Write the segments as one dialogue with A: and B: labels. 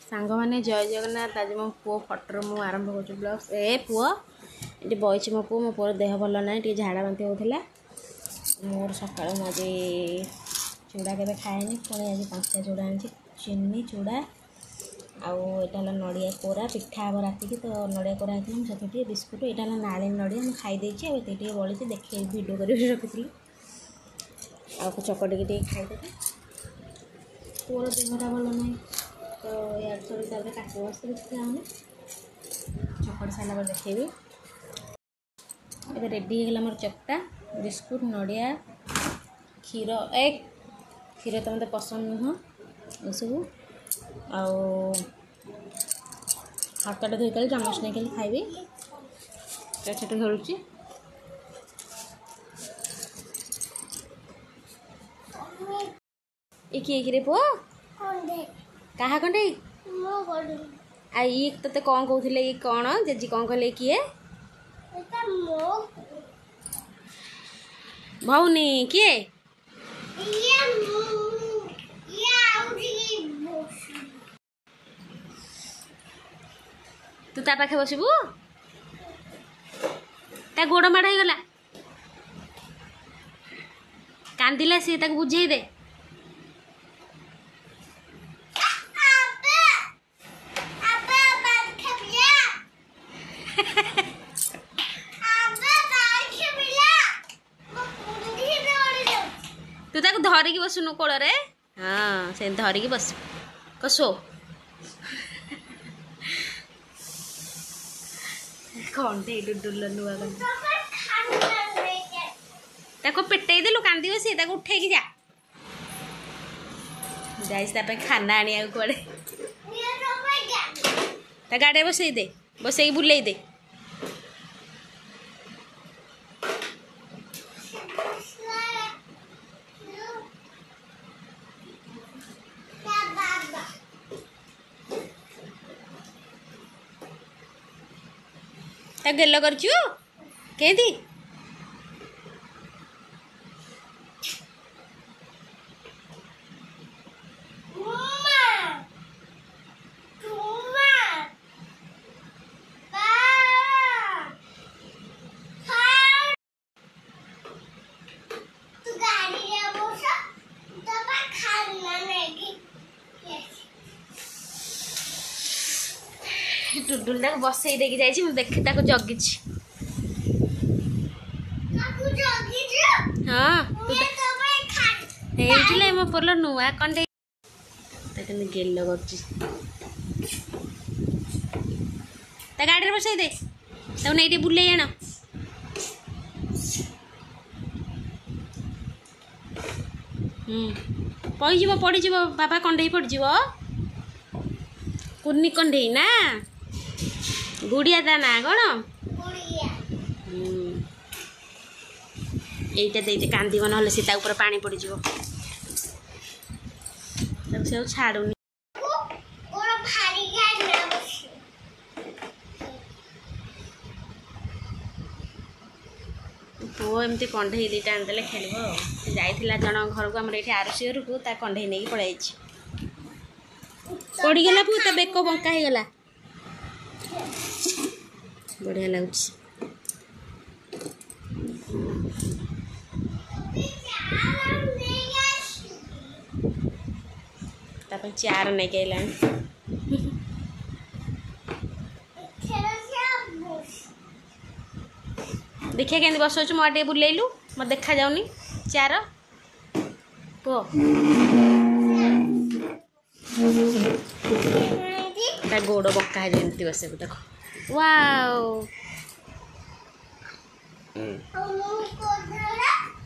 A: सांग मैंने जय जगन्नाथ। आज मो पु फटर मु आरंभ कर ब्लॉग। ए पुओ ये बही मो पु मो पुर देह भल ना टे झाड़ा बांति होता मोर सका आज चूड़ा के खाएनि पुणी आज 5टा चूड़ा आनी चीनी चूड़ा आटा नड़िया कोरा पिठा हम राति की तो नड़िया कोरा होता मुझे बिस्कुट यहाँ नाली नड़िया मुझे खाईदे बड़ी देखे भिड कर रखी आपको चकटिकी खाईदेवी पुअर देहटा भल ना तो यार सब काट बस खाऊनी चकट सारा पर देखेबी ए रेडी होगा मोर चकटा बिस्कुट नड़िया क्षीर क्षीर तो मत पसंद नुह ये सब हाथटा धोई कल चामच नहीं कल खाइबी छोट खेलुची किए पुओ कहा कंडे ये ते कौन कहते ये कौन जेजी कौन कहले किए भौनी किए तू ता पाखे बसबू ता गोड़ माड़ हो गला कांदिला सी ताक बुझे दे तू ताक धरिकी बसुनु कोल रे हाँ से धरिकी बस कसो कौन थे डुडुल नुआ ताको पेटई देलु कांदी सी ताको उठे की जा जाइस ता पे खाना आनी कुआड़े ता गाड़े बसई दे बसई बुलई दे ता गेल करचु केंदी डुडुल ताक बसई देकी जाइछि मु देखि ताको जगी हाँ तू मो पुरल नुआ कंडे गेल कर गाड़ी बसई दे तब नहीं बुले आण पड़ बाबा कंडे पड़ कुन्नी कंडे ना गुड़िया ता ना कौन यहीटा दे कांदी ना सी ऊपर पानी पड़ से छाड़ूनी पुओ एमती कंडे दीटा आनदे खेल जाइला जन घर को आम ये आरुषि घर को कंडे नहीं पड़ाई पड़गला पु तो बेक बंका हो गला बढ़िया लगुच चार नहीं कहला देखिए केंदी बसौच मुझे बुलेलु मत देखा जाऊनी चार पुओ गोड़ बका जमी बस देख वाओ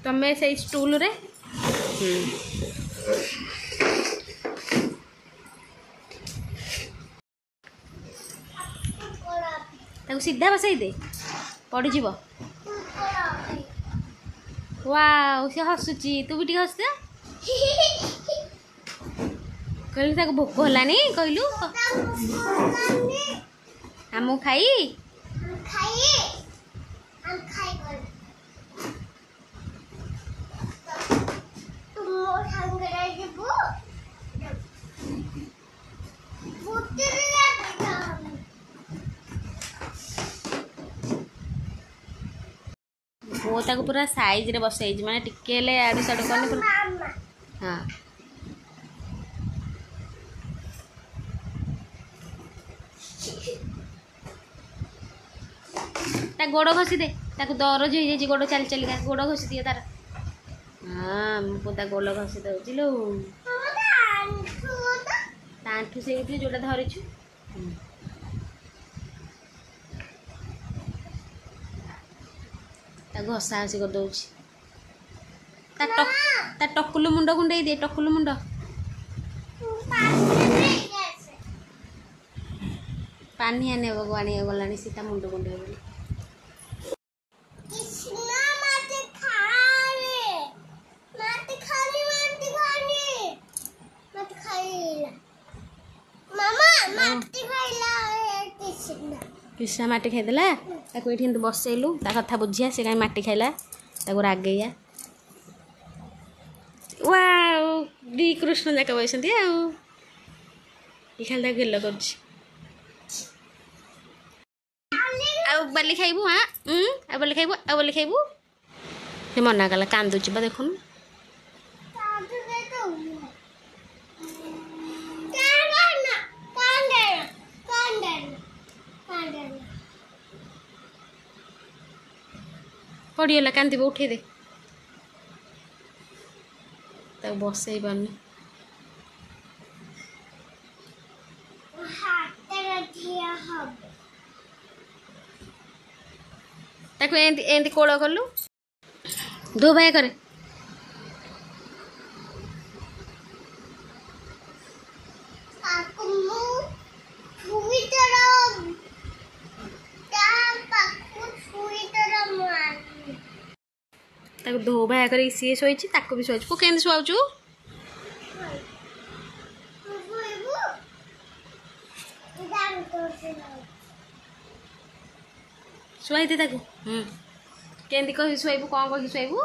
A: तमें से स्टूल रे सीधा बसई दे पड़ जीव वाओ से हसुची तू भी हस कहलु भोक होलानी कहलु आम खाई पुओ ताको पूरा साइज रे बसई माने टिके ले आडू साडू करने पूरा हाँ ता गोड़ घसी दे ताको दरज हो जाई गोड़ चल चल का गोड़ घसी दिए तार हाँ मो पुओ ता गोड़ घसी दउची लो आंठू से जोटा धरिछु घसा घसी कर दउची ता टकुलु मुंड कुंडे दे टकुलु मुंड पानी आने भगवान गलानी सीता मुंड कुंडे बोली कृष्णा माटी खाईदेला ये बसैलु ता कथा बुझिया से कहीं माटी खाइला रागैया वाओ दी कृष्ण जाक बसंती खाली गेल कर बाली खाइबू हाँ आ बाली खाइबू आ बाली खाइबू से मना कला कांदुची बा देखुन पड़ीगला कांदी उठे दे बसई पारनी एंती कोड़ कलु धो भाई करे धो भाई कर सी शोई भी शोच को केंद्र शुआचु शुआई दे ताकू केंद्र कह शुआबू कौन कह शुआबू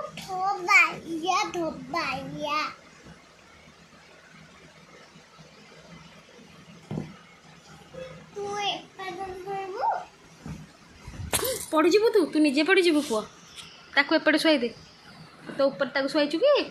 A: पड़ी जीवु तू निजे पड़ी जीवु पुआ ताकू एपटे शुआई दे तो ऊपर ताकू शुआईचु कि